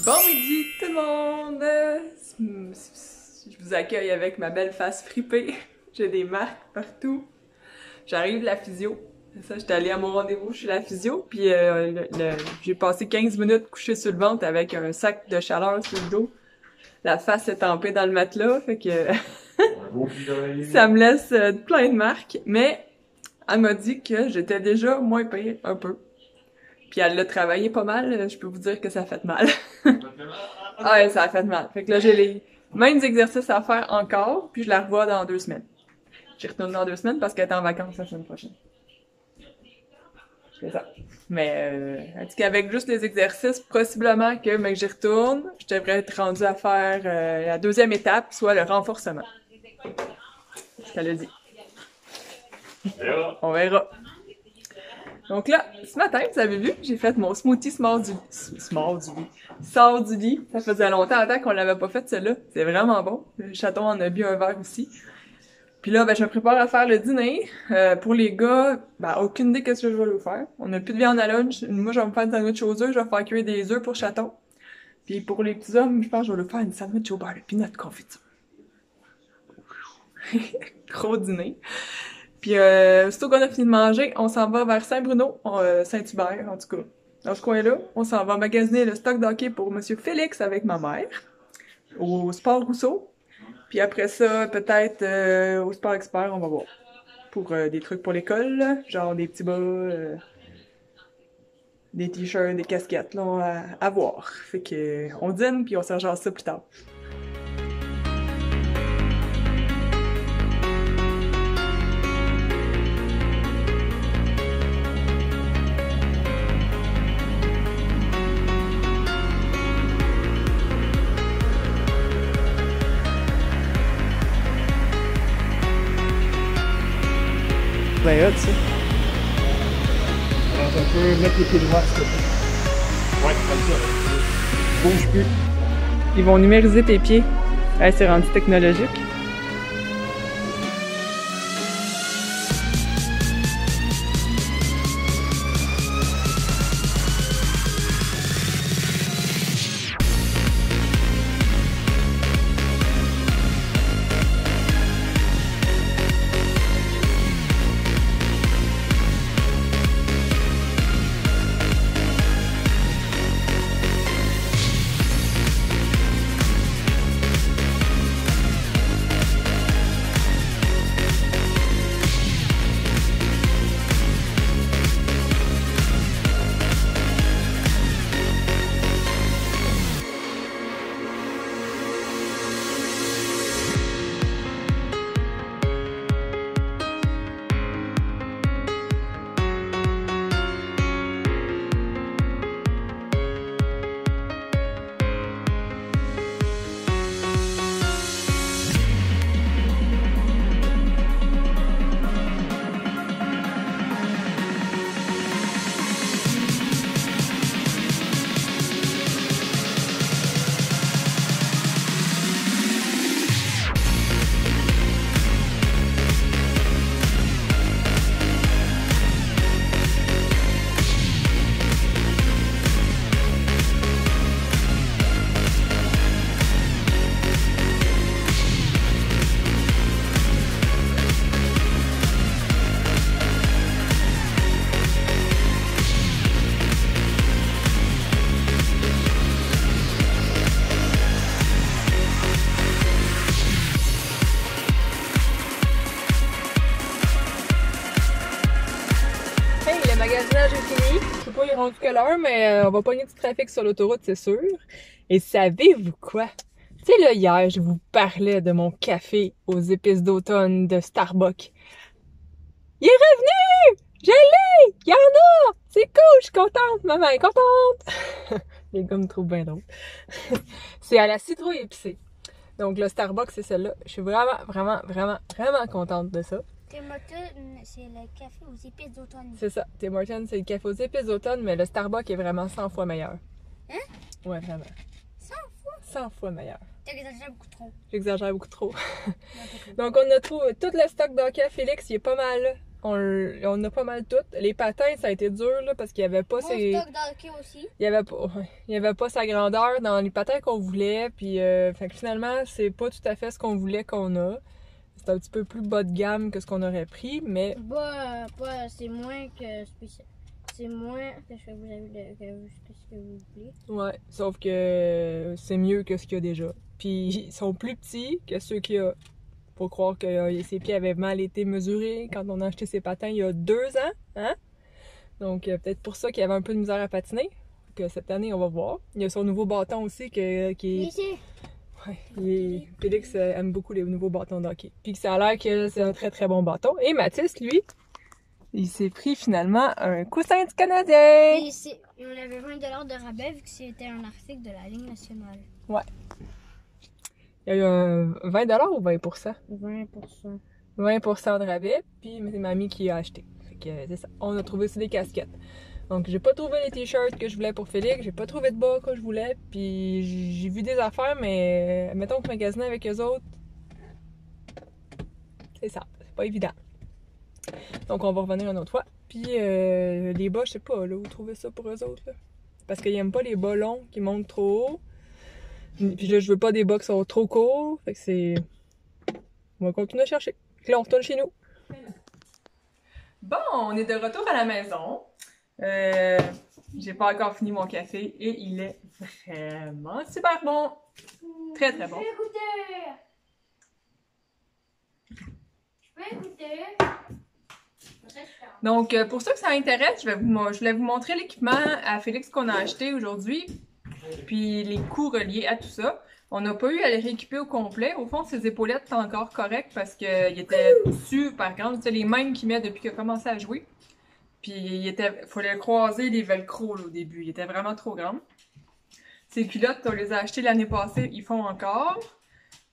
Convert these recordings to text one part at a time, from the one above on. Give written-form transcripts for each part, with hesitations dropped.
Bon midi tout le monde! Je vous accueille avec ma belle face fripée. J'ai des marques partout. J'arrive de la physio. C'est ça, j'étais allée à mon rendez-vous chez la physio, puis j'ai passé 15 minutes couchée sur le ventre avec un sac de chaleur sur le dos. La face est tempée dans le matelas, fait que ça me laisse plein de marques. Mais elle m'a dit que j'étais déjà moins pire, un peu. Puis elle l'a travaillé pas mal, je peux vous dire que ça a fait mal. Ah ouais, ça a fait mal. Fait que là, j'ai les mêmes exercices à faire encore, puis je la revois dans 2 semaines. J'y retourne dans 2 semaines parce qu'elle est en vacances la semaine prochaine. C'est ça. Mais elle dit qu'avec juste les exercices, possiblement que j'y retourne, je devrais être rendue à faire la 2e étape, soit le renforcement. C'est ce qu'elle a dit. On verra. Donc là, ce matin, vous avez vu, j'ai fait mon smoothie sort du lit. Ça faisait longtemps qu'on l'avait pas fait, celui-là. C'est vraiment bon. Le chaton en a bu un verre aussi. Puis là, je me prépare à faire le dîner. Pour les gars, aucune idée qu'est-ce que je vais leur faire. On a plus de viande à lunch. Moi, je vais me faire une sandwich aux œufs. Je vais faire cuire des œufs pour chaton. Puis pour les petits hommes, je pense que je vais leur faire une sandwich au beurre de peanut confiture. Gros dîner. Puis, aussitôt qu'on a fini de manger, on s'en va vers Saint-Bruno, Saint-Hubert, en tout cas. Dans ce coin-là, on s'en va magasiner le stock d'hockey pour Monsieur Félix avec ma mère, au Sport Rousseau. Puis après ça, peut-être au Sport Expert, on va voir. Pour des trucs pour l'école, genre des petits bas, des t-shirts, des casquettes, là, à voir. Fait que, on dîne, puis on se rejoint ça plus tard. Ben hot, ça. Alors, on peut mettre les pieds droits, s'il te plaît. Ouais, comme ça. Bouge plus. Ils vont numériser tes pieds. Ouais, c'est rendu technologique. Le magasinage est fini. Je sais pas il est rendu quelle heure, mais on va pogner du trafic sur l'autoroute, c'est sûr. Et savez-vous quoi? Tu sais, là, hier, je vous parlais de mon café aux épices d'automne de Starbucks. Il est revenu! Je l'ai! Il y en a! C'est cool, je suis contente! Maman est contente! Les gars me trouvent bien drôle. C'est à la citrouille épicée. Donc, le Starbucks, c'est celle-là. Je suis vraiment contente de ça. Tim Hortons, c'est le café aux épices d'automne. C'est ça. Tim Hortons, c'est le café aux épices d'automne, mais le Starbucks est vraiment 100 fois meilleur. Hein? Ouais, vraiment. 100 fois? 100 fois meilleur. T'exagères beaucoup trop. J'exagère beaucoup trop. Donc, on a trouvé tout le stock d'hockey à Félix, il est pas mal. on a pas mal tout. Les patins, ça a été dur, là, parce qu'il y avait pas Mon ces... stock d'hockey aussi. Il y avait pas sa grandeur dans les patins qu'on voulait, puis fait que finalement, c'est pas tout à fait ce qu'on voulait qu'on a. C'est un petit peu plus bas de gamme que ce qu'on aurait pris, mais... C'est moins que spécial. C'est moins que ce que vous avez que ce que vous voulez. Ouais, sauf que c'est mieux que ce qu'il y a déjà. Puis ils sont plus petits que ceux qu'il y a. Faut croire que ses pieds avaient mal été mesurés quand on a acheté ses patins il y a 2 ans, hein? Donc peut-être pour ça qu'il y avait un peu de misère à patiner. Que cette année, on va voir. Il y a son nouveau bâton aussi qui est... Ici. Ouais, Félix aime beaucoup les nouveaux bâtons de hockey. Puis que ça a l'air que c'est un très très bon bâton. Et Mathis, lui, il s'est pris finalement un coussin du Canadien! Et on avait 20 $ de rabais vu que c'était un article de la Ligue nationale. Ouais. Il y a eu un 20 $ ou 20 20%. 20% de rabais, puis c'est mamie qui a acheté. Fait que c'est ça. On a trouvé aussi des casquettes. Donc j'ai pas trouvé les t-shirts que je voulais pour Félix, j'ai pas trouvé de bas que je voulais, puis j'ai vu des affaires, mais mettons que magasiner avec eux autres, c'est ça, c'est pas évident. Donc on va revenir une autre fois. Puis les bas, je sais pas là où trouver ça pour eux autres là. Parce qu'ils aiment pas les bas longs qui montent trop haut. Puis là, je veux pas des bas qui sont trop courts. Fait que c'est... On va continuer à chercher. Puis là, on retourne chez nous. Bon, on est de retour à la maison. J'ai pas encore fini mon café et il est vraiment super bon. Très très bon. Je peux écouter. Donc, pour ceux que ça intéresse, je voulais vous montrer l'équipement à Félix qu'on a acheté aujourd'hui. Puis les coûts reliés à tout ça. On n'a pas eu à les rééquiper au complet. Au fond, ses épaulettes sont encore correctes parce qu'il était super grand. C'était les mêmes qu'il met depuis qu'il a commencé à jouer. Puis il fallait croiser les velcro là, au début. Il était vraiment trop grand. Ses culottes, on les a achetées l'année passée, ils font encore.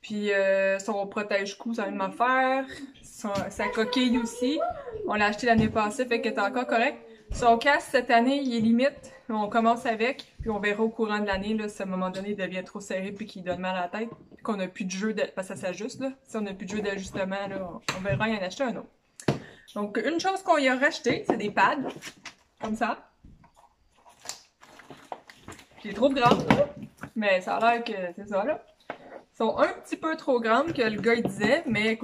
Puis son protège-cou, c'est la même affaire. Sa coquille aussi, on l'a acheté l'année passée, fait qu'elle est encore correcte. Son casque, cette année, il est limite. On commence avec, puis on verra au courant de l'année, là, si à un moment donné, il devient trop serré puis qu'il donne mal à la tête. Puis qu'on n'a plus de jeu, parce que ça s'ajuste, là. Si on n'a plus de jeu d'ajustement, là, on verra y en acheter un autre. Donc, une chose qu'on y a racheté, c'est des pads. Comme ça. Je les trouve grandes, mais ça a l'air que c'est ça, là. Ils sont un petit peu trop grandes que le gars il disait, mais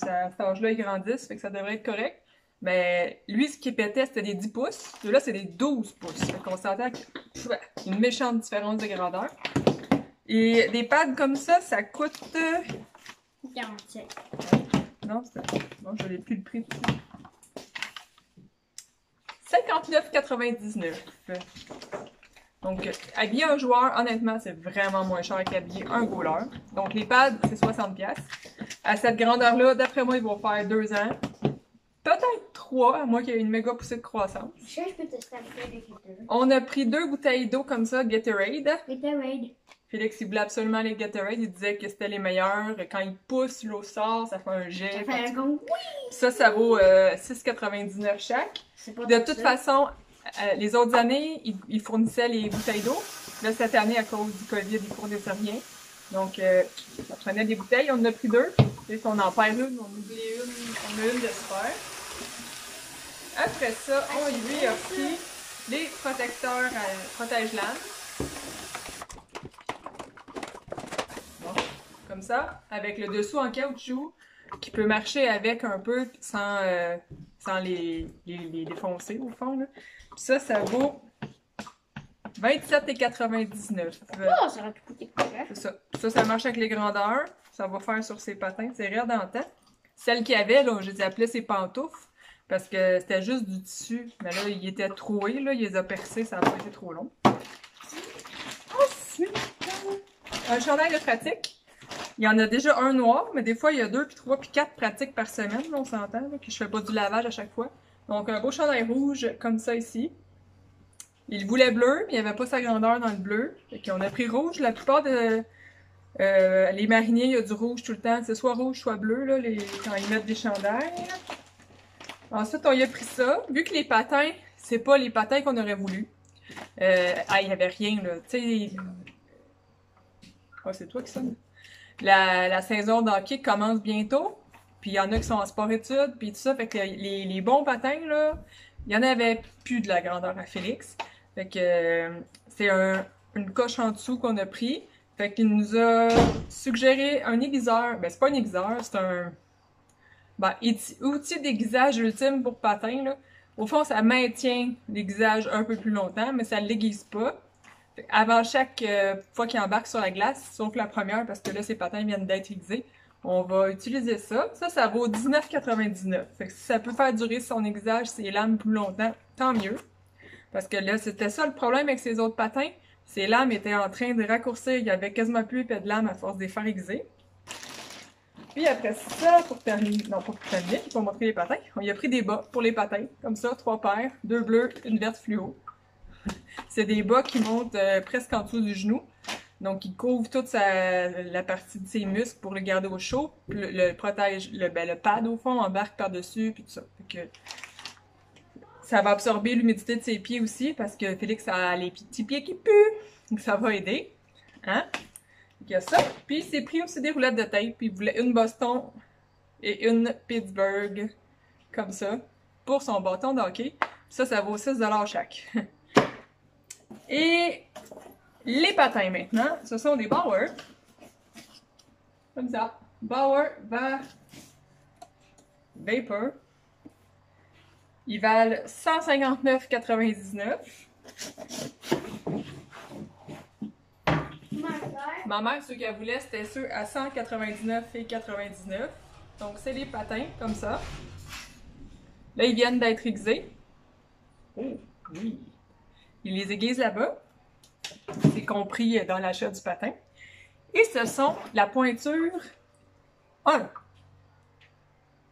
à cet âge-là, ils grandissent, fait que ça devrait être correct. Mais lui, ce qui pétait, c'était des 10 pouces. Là, c'est des 12 pouces. Fait qu'on s'entend qu'il y a une méchante différence de grandeur. Et des pads comme ça coûte... 47. Non, bon, je n'ai plus le prix. 59,99. Donc, habiller un joueur, honnêtement, c'est vraiment moins cher qu'habiller un goaler. Donc, les pads, c'est 60$. À cette grandeur-là, d'après moi, ils vont faire 2 ans. Peut-être 3, à moins qu'il y ait une méga poussée de croissance. Je peux tester avec Gatorade. On a pris 2 bouteilles d'eau comme ça, Gatorade. Gatorade. Félix, il voulait absolument les Gatorade. Il disait que c'était les meilleurs. Quand il pousse, l'eau sort, ça fait un jet. Ça fait un gong. Ça vaut 6,99 chaque. De toute façon, les autres années, ils fournissaient les bouteilles d'eau. Là, cette année, à cause du COVID, ils fournissaient rien. Donc, ça prenait des bouteilles. On en a pris 2. Et si on en perd une, on oublie une. On a une de super. Après ça, on lui a pris les protecteurs protège-lames. Bon, comme ça, avec le dessous en caoutchouc, qui peut marcher avec un peu sans les défoncer au fond. Là. Puis ça vaut 27,99. Oh, ça aurait pu coûter plus cher. C'est ça. Ça marche avec les grandeurs. Ça va faire sur ses patins. C'est raide en temps. Celle qu'il y avait, là, je les appelais ses pantoufles. Parce que c'était juste du tissu. Mais là, il était troué, là. Il les a percés. Ça n'a pas été trop long. Ensuite, un chandail de pratique. Il y en a déjà un noir, mais des fois, il y a 2, puis 3, puis 4 pratiques par semaine. Là, on s'entend, là, que je fais pas du lavage à chaque fois. Donc, un beau chandail rouge, comme ça, ici. Il voulait bleu, mais il n'y avait pas sa grandeur dans le bleu. Fait qu'on a pris rouge. La plupart de... les mariniers, il y a du rouge tout le temps. C'est soit rouge, soit bleu, là, quand ils mettent des chandails. Ensuite, on y a pris ça. Vu que les patins, c'est pas les patins qu'on aurait voulu. Il y avait rien, là. Tu sais... Oh, c'est toi qui sonne. La saison d'hockey commence bientôt. Puis il y en a qui sont en sport-études, puis tout ça. Fait que les bons patins, là, il y en avait plus de la grandeur à Félix. Fait que c'est une coche en dessous qu'on a pris. Fait qu'il nous a suggéré un aiguiseur. Ben, c'est pas un aiguiseur, c'est un outil d'aiguisage ultime pour patins, là. Au fond, ça maintient l'aiguisage un peu plus longtemps, mais ça l'aiguise pas. Avant chaque fois qu'il embarque sur la glace, sauf la première, parce que là, ses patins viennent d'être aiguisés, on va utiliser ça. Ça vaut $19,99. Fait que si ça peut faire durer son aiguisage, ses lames plus longtemps, tant mieux. Parce que là, c'était ça le problème avec ses autres patins. Ses lames étaient en train de raccourcir. Il y avait quasiment plus épais de lames à force de les faire aiguiser. Puis après ça, pour terminer, non pas pour terminer, pour montrer les patins, on y a pris des bas pour les patins. Comme ça, 3 paires, 2 bleus, une verte fluo. C'est des bas qui montent presque en dessous du genou. Donc, ils couvrent toute la partie de ses muscles pour le garder au chaud. Puis le protège, le pad au fond embarque par-dessus, puis tout ça. Fait que ça va absorber l'humidité de ses pieds aussi, parce que Félix a les petits pieds qui puent. Donc, ça va aider. Hein? Il y a ça. Puis, il s'est pris aussi des roulettes de tape. Puis, il voulait une Boston et une Pittsburgh, comme ça, pour son bâton de hockey. Ça vaut 6$ chaque. Et les patins maintenant, ce sont des Bauer. Comme ça. Bauer Vapor. Ils valent 159,99. Ma mère, ceux qu'elle voulait, c'était ceux à 199,99. Donc, c'est les patins, comme ça. Là, ils viennent d'être aiguisés. Oh, oui. Ils les aiguisent là-bas. C'est compris dans l'achat du patin. Et ce sont la pointure 1.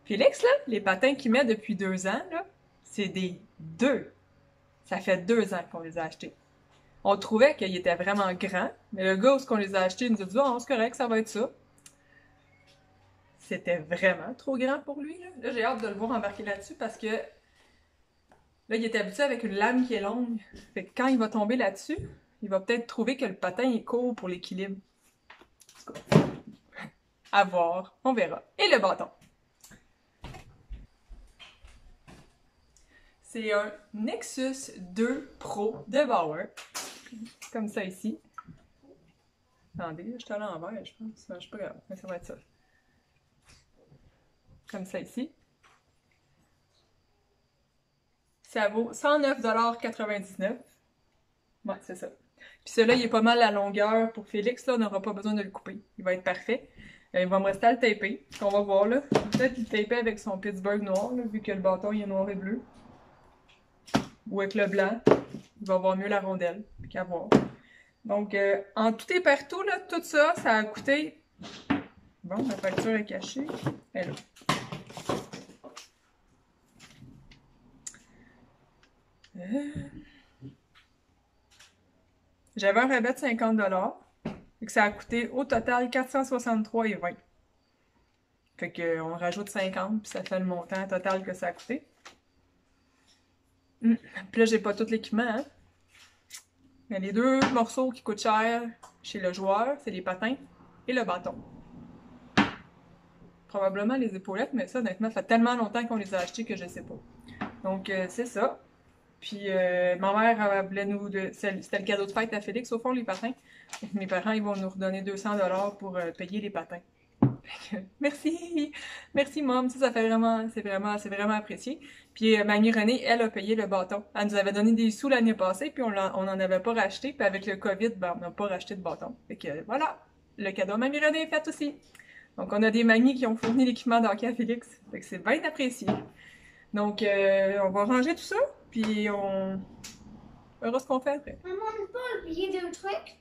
Félix, là, les patins qu'il met depuis 2 ans, là, c'est des 2. Ça fait 2 ans qu'on les a achetés. On trouvait qu'ils étaient vraiment grands, mais le gars où on les a achetés, il nous a dit « Oh, c'est correct, ça va être ça. » C'était vraiment trop grand pour lui. Là, j'ai hâte de le voir embarquer là-dessus parce que là, il est habitué avec une lame qui est longue. Fait que quand il va tomber là-dessus, il va peut-être trouver que le patin est court pour l'équilibre. À voir, on verra. Et le bâton. C'est un Nexus 2 Pro de Bauer. Comme ça ici. Attendez, je suis à l'envers, je pense. Non, je suis pas grave, mais ça va être ça. Comme ça ici. Ça vaut 109,99 $. Ouais, c'est ça. Puis celui-là, il est pas mal la longueur pour Félix, là, on n'aura pas besoin de le couper. Il va être parfait. Il va me rester à le taper. On va voir, là. Peut-être le taper avec son Pittsburgh noir, là, vu que le bâton, il est noir et bleu. Ou avec le blanc. Il va avoir mieux la rondelle. Qu'à voir. Donc, en tout et partout, là, tout ça, ça a coûté... Bon, ma facture est cachée. Elle est là. J'avais un rabais de 50$. Fait que ça a coûté au total 463,20$. Fait qu'on rajoute 50$, puis ça fait le montant total que ça a coûté. Puis là, j'ai pas tout l'équipement, hein. Mais les 2 morceaux qui coûtent cher chez le joueur, c'est les patins et le bâton. Probablement les épaulettes, mais ça, honnêtement, ça fait tellement longtemps qu'on les a achetés que je sais pas. Donc, c'est ça. Puis, ma mère, elle voulait nous... C'était le cadeau de fête à Félix, au fond, les patins. Donc, mes parents, ils vont nous redonner 200$ pour payer les patins. Merci! Merci, Mom! Ça fait vraiment... C'est vraiment apprécié. Puis, Mamie Renée, elle a payé le bâton. Elle nous avait donné des sous l'année passée, puis on n'en avait pas racheté. Puis, avec le COVID, ben, on n'a pas racheté de bâton. Fait que, voilà! Le cadeau à Mamie Renée est fait aussi. Donc, on a des mamies qui ont fourni l'équipement d'hockey à Félix. Fait que c'est bien apprécié. Donc, on va ranger tout ça. Puis on verra ce qu'on fait après. Maman, on n'a pas oublié 2 trucs?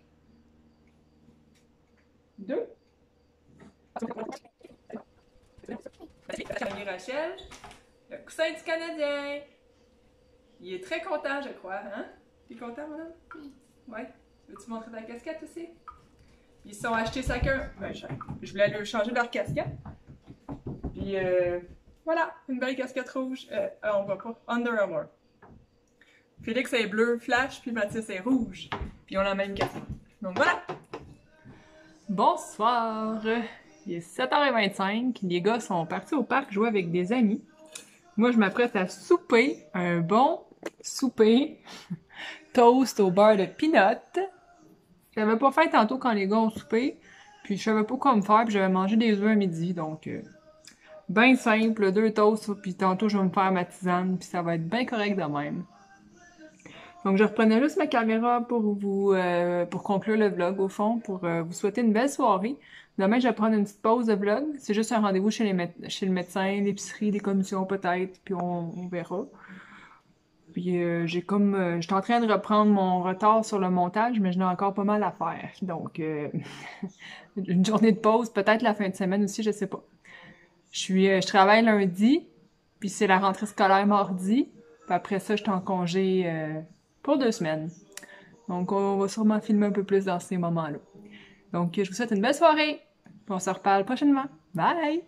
2? Rachel, le coussin du Canadien. Il est très content, je crois, hein? T'es content, madame? Oui. Ouais. Veux-tu montrer ta casquette aussi? Ils se sont achetés chacun. Ben, je voulais leur changer leur casquette. Puis voilà, une belle casquette rouge. On va pas. Under Armour. Félix est bleu flash, puis Mathis est rouge. Puis on a la même casquette. Donc voilà! Bonsoir! Il est 7h25. Les gars sont partis au parc jouer avec des amis. Moi, je m'apprête à souper. Un bon souper. Toast au beurre de peanut. J'avais pas faim tantôt quand les gars ont soupé. Puis je savais pas quoi me faire. Puis j'avais mangé des œufs à midi. Donc, ben simple. 2 toasts. Puis tantôt, je vais me faire ma tisane. Puis ça va être bien correct de même. Donc, je reprenais juste ma caméra pour pour conclure le vlog, au fond, pour vous souhaiter une belle soirée. Demain, je vais prendre une petite pause de vlog. C'est juste un rendez-vous chez le médecin, l'épicerie, des commissions peut-être, puis on verra. Puis, j'étais en train de reprendre mon retard sur le montage, mais j'en ai encore pas mal à faire. Donc, une journée de pause, peut-être la fin de semaine aussi, je sais pas. Je travaille lundi, puis c'est la rentrée scolaire mardi. Puis après ça, je suis en congé pour 2 semaines. Donc, on va sûrement filmer un peu plus dans ces moments-là. Donc, je vous souhaite une belle soirée. On se reparle prochainement. Bye!